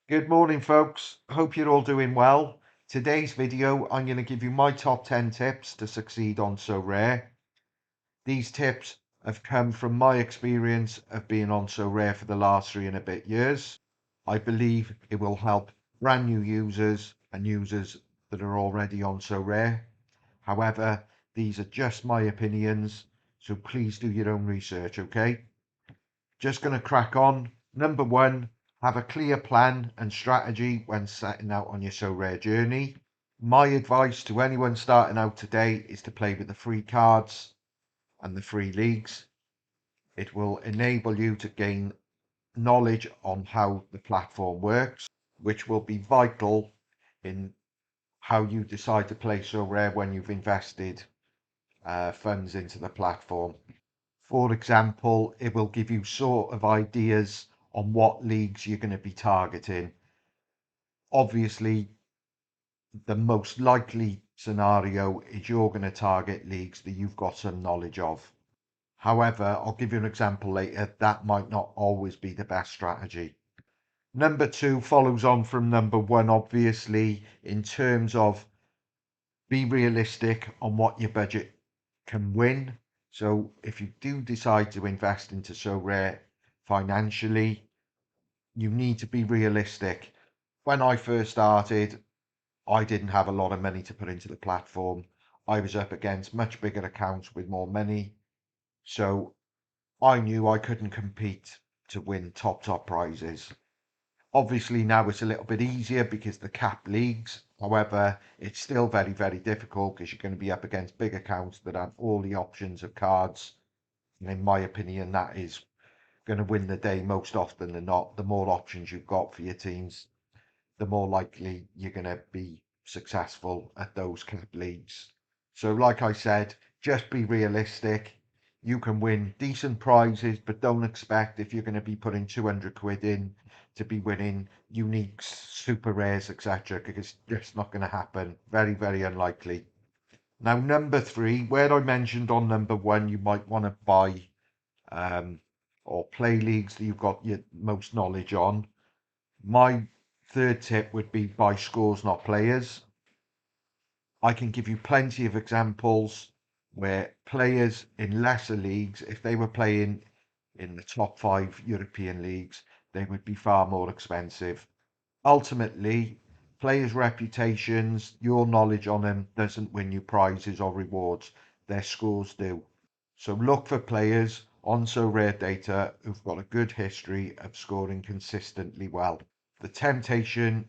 Good morning, folks. Hope you're all doing well. Today's video, I'm going to give you my top 10 tips to succeed on Sorare. These tips have come from my experience of being on Sorare for the last 3 and a bit years. I believe it will help brand new users and users that are already on Sorare. However, these are just my opinions, so please do your own research, okay? Just going to crack on. Number one, have a clear plan and strategy when setting out on your Sorare journey. My advice to anyone starting out today is to play with the free cards and the free leagues. It will enable you to gain knowledge on how the platform works, which will be vital in how you decide to play Sorare when you've invested funds into the platform. For example, it will give you sort of ideas on what leagues you're going to be targeting. Obviously, the most likely scenario is you're going to target leagues that you've got some knowledge of. However, I'll give you an example later. That might not always be the best strategy. Number two follows on from number one, obviously, in terms of be realistic on what your budget can win. So if you do decide to invest into Sorare financially, you need to be realistic. When I first started, I didn't have a lot of money to put into the platform. I was up against much bigger accounts with more money. So I knew I couldn't compete to win top prizes. Obviously now it's a little bit easier because the cap leagues. However, it's still very difficult because you're going to be up against big accounts that have all the options of cards. And in my opinion, that is going to win the day most often than not. The more options you've got for your teams, the more likely you're going to be successful at those cap leagues. So like I said, just be realistic. You can win decent prizes, but don't expect if you're going to be putting 200 quid in to be winning uniques, super rares, etc. Because it's just not going to happen. Very unlikely. Now, number three, where I mentioned on number one, you might want to buy or play leagues that you've got your most knowledge on. My third tip would be buy scores, not players. I can give you plenty of examples where players in lesser leagues, if they were playing in the top 5 European leagues, they would be far more expensive. Ultimately, players' reputations, your knowledge on them doesn't win you prizes or rewards. Their scores do. So look for players on Sorare data who've got a good history of scoring consistently well. The temptation,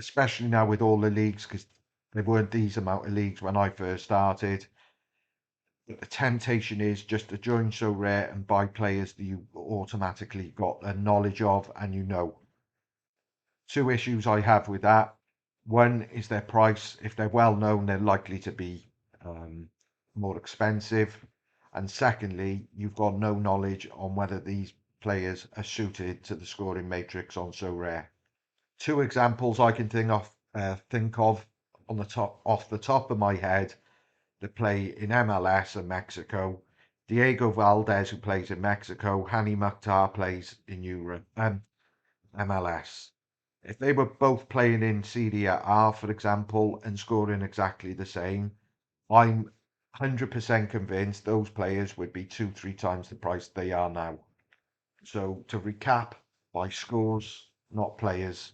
especially now with all the leagues, because there weren't these amount of leagues when I first started. The temptation is just to join Sorare and buy players that you automatically got a knowledge of and you know. Two issues I have with that. One is their price. If they're well known, they're likely to be more expensive. And secondly, you've got no knowledge on whether these players are suited to the scoring matrix on Sorare. Two examples I can think of on the top off the top of my head that play in MLS and Mexico. Diego Valdez, who plays in Mexico, Hani Mukhtar plays in Europe, MLS. If they were both playing in Serie A, for example, and scoring exactly the same, I'm 100% convinced those players would be 2, 3 times the price they are now. So to recap, by scores, not players.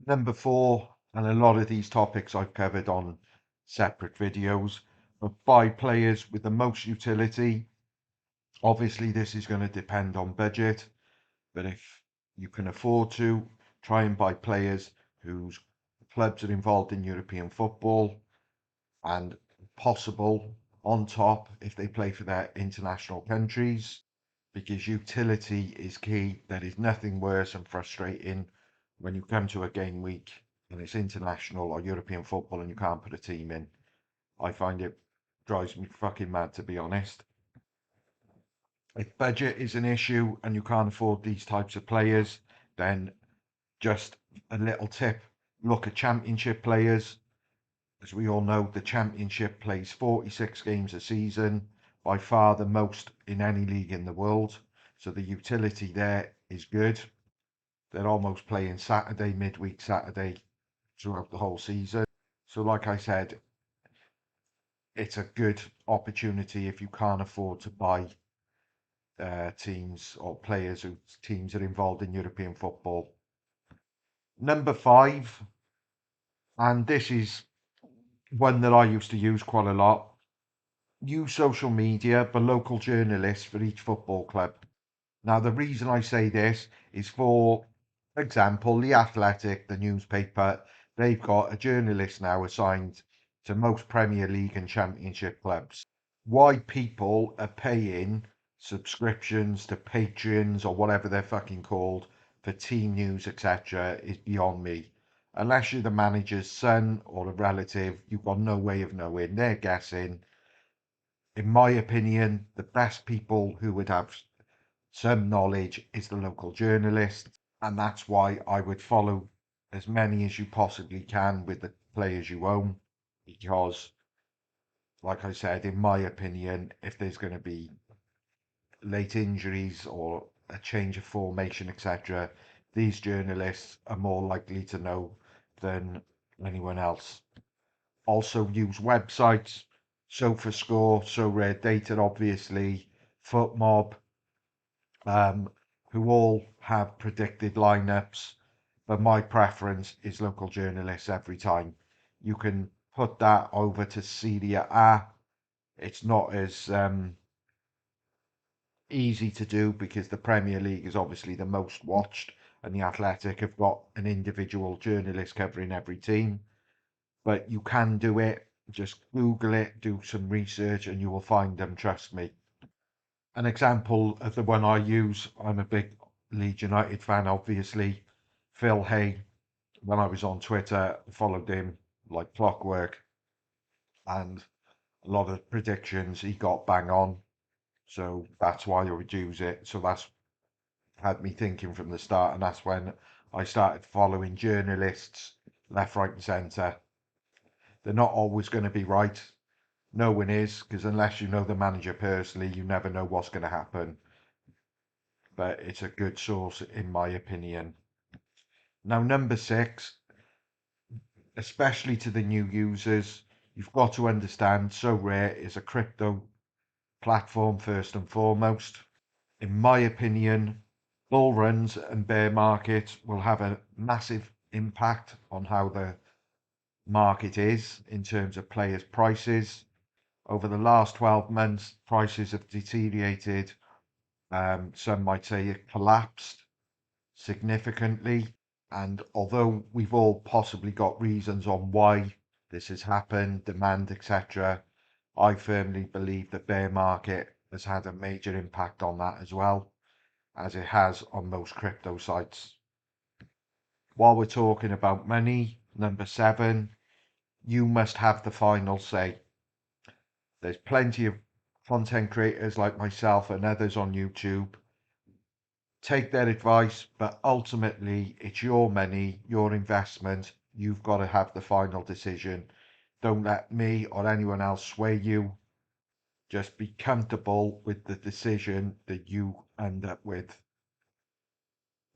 Number four, and a lot of these topics I've covered on separate videos, but buy players with the most utility. Obviously, this is going to depend on budget, but if you can afford to, try and buy players whose clubs are involved in European football and possible on top if they play for their international countries, because utility is key. There is nothing worse and frustrating when you come to a game week and it's international or European football and you can't put a team in. I find it drives me fucking mad, to be honest. If budget is an issue and you can't afford these types of players, then just a little tip, look at championship players. As we all know, the championship plays 46 games a season, by far the most in any league in the world. So the utility there is good. They're almost playing Saturday, midweek Saturday throughout the whole season. So, like I said, it's a good opportunity if you can't afford to buy teams or players whose teams are involved in European football. Number five, and this is one that I used to use quite a lot. Use social media for local journalists for each football club. Now, the reason I say this is, for example, The Athletic, the newspaper, they've got a journalist now assigned to most Premier League and Championship clubs. Why people are paying subscriptions to Patreons or whatever they're fucking called for team news, etc., is beyond me. Unless you're the manager's son or a relative, you've got no way of knowing. They're guessing. In my opinion, the best people who would have some knowledge is the local journalist, and that's why I would follow as many as you possibly can with the players you own, because, like I said, in my opinion, if there's going to be late injuries or a change of formation, etc., these journalists are more likely to know than anyone else. Also use websites, SofaScore, Sorare Data, obviously, FootMob, who all have predicted lineups, but my preference is local journalists every time. You can put that over to Serie A. It's not as easy to do because the Premier League is obviously the most watched, and the Athletic have got an individual journalist covering every team. But you can do it. Just Google it, do some research, and you will find them, trust me. An example of the one I use, I'm a big Leeds United fan, obviously. Phil Hay, when I was on Twitter, followed him like clockwork, and a lot of predictions he got bang on. So that's why I would use it. So that's had me thinking from the start, and that's when I started following journalists left, right, and centre. They're not always going to be right. No one is, because unless you know the manager personally, you never know what's going to happen. But it's a good source, in my opinion. Now, number six, especially to the new users, you've got to understand Sorare is a crypto platform first and foremost. In my opinion, bull runs and bear markets will have a massive impact on how the market is in terms of players' prices. Over the last 12 months, prices have deteriorated. Some might say it collapsed significantly. And although we've all possibly got reasons on why this has happened, demand, etc., I firmly believe the bear market has had a major impact on that as well, as it has on most crypto sites. While we're talking about money, number seven, you must have the final say. There's plenty of content creators like myself and others on YouTube. Take their advice, but ultimately it's your money, your investment. You've got to have the final decision. Don't let me or anyone else sway you. Just be comfortable with the decision that you end up with.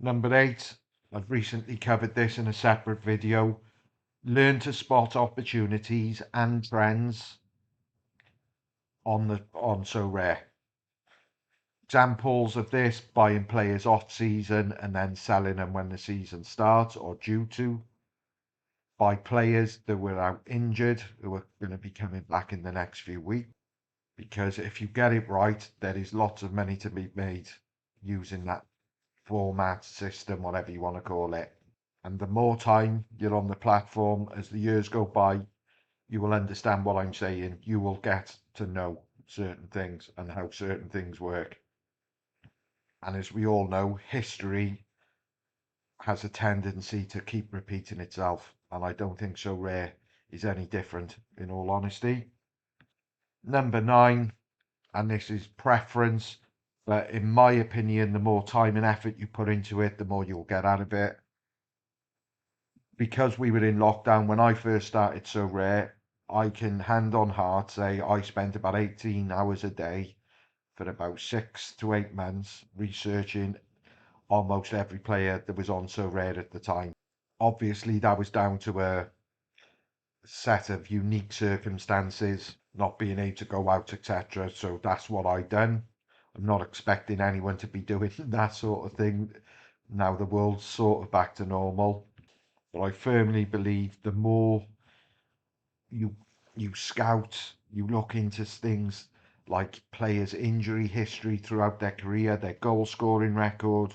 Number eight, I've recently covered this in a separate video. Learn to spot opportunities and trends on Sorare. Examples of this: buying players off season and then selling them when the season starts or due to. Buy players that were out injured who are going to be coming back in the next few weeks. Because if you get it right, there is lots of money to be made using that format, system, whatever you want to call it. And the more time you're on the platform, as the years go by, you will understand what I'm saying. You will get to know certain things and how certain things work. And as we all know, history has a tendency to keep repeating itself. And I don't think Sorare is any different, in all honesty. Number nine, and this is preference, but in my opinion, the more time and effort you put into it, the more you'll get out of it. Because we were in lockdown when I first started Sorare, I can hand on heart say I spent about 18 hours a day for about 6 to 8 months researching almost every player that was on Sorare at the time. Obviously, that was down to a set of unique circumstances, not being able to go out, etc. So that's what I done. I'm not expecting anyone to be doing that sort of thing. Now the world's sort of back to normal. But I firmly believe the more you you scout, you look into things like players' injury history throughout their career, their goal scoring record,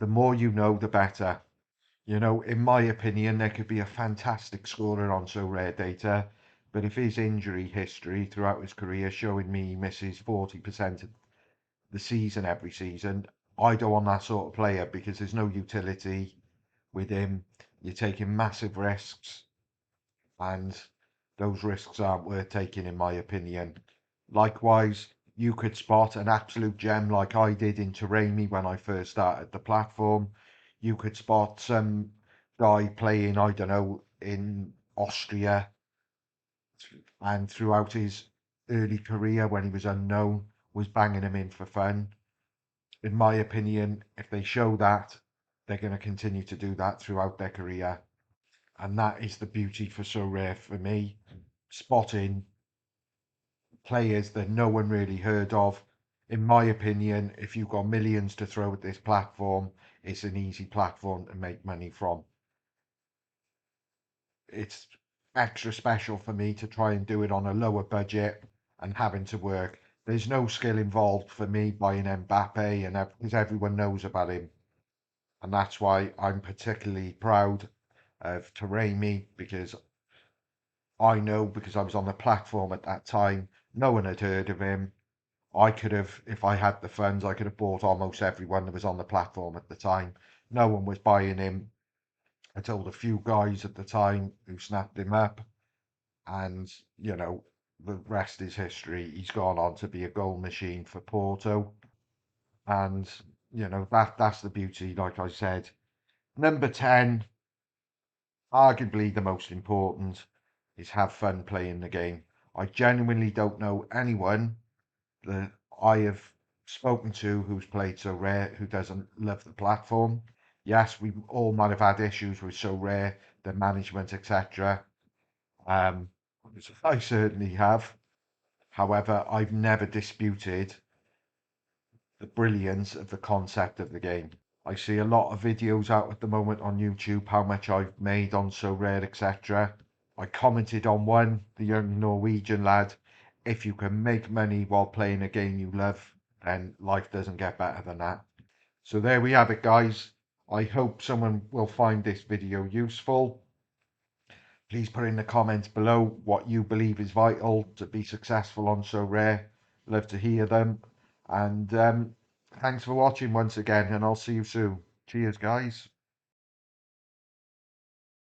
the more you know, the better. You know, in my opinion, there could be a fantastic scorer on Sorare data, but if his injury history throughout his career showing me he misses 40% of the season every season, I don't want that sort of player because there's no utility with him. You're taking massive risks, and those risks aren't worth taking, in my opinion. Likewise, you could spot an absolute gem like I did in Taremi when I first started the platform. You could spot some guy playing, I don't know, in Austria and throughout his early career when he was unknown, was banging him in for fun. In my opinion, if they show that, they're going to continue to do that throughout their career. And that is the beauty for Sorare for me. Spotting players that no one really heard of. In my opinion, if you've got millions to throw at this platform, it's an easy platform to make money from. It's extra special for me to try and do it on a lower budget and having to work. There's no skill involved for me buying Mbappe, and because everyone knows about him. And that's why I'm particularly proud of Taremi, because I know, because I was on the platform at that time, no one had heard of him. I could have, if I had the funds, I could have bought almost everyone that was on the platform at the time. No one was buying him. I told a few guys at the time who snapped him up, and you know, the rest is history. He's gone on to be a goal machine for Porto, and you know that's the beauty. Like I said, number 10, arguably the most important, is have fun playing the game. I genuinely don't know anyone that I have spoken to who's played Sorare who doesn't love the platform. Yes, we all might have had issues with Sorare, the management, etc. Um, I certainly have. However, I've never disputed the brilliance of the concept of the game. I see a lot of videos out at the moment on YouTube, how much I've made on Sorare, etc. I commented on one, the young Norwegian lad. If you can make money while playing a game you love, then life doesn't get better than that. So there we have it, guys. I hope someone will find this video useful. Please put in the comments below what you believe is vital to be successful on Sorare. Love to hear them. And thanks for watching once again, and I'll see you soon. Cheers, guys.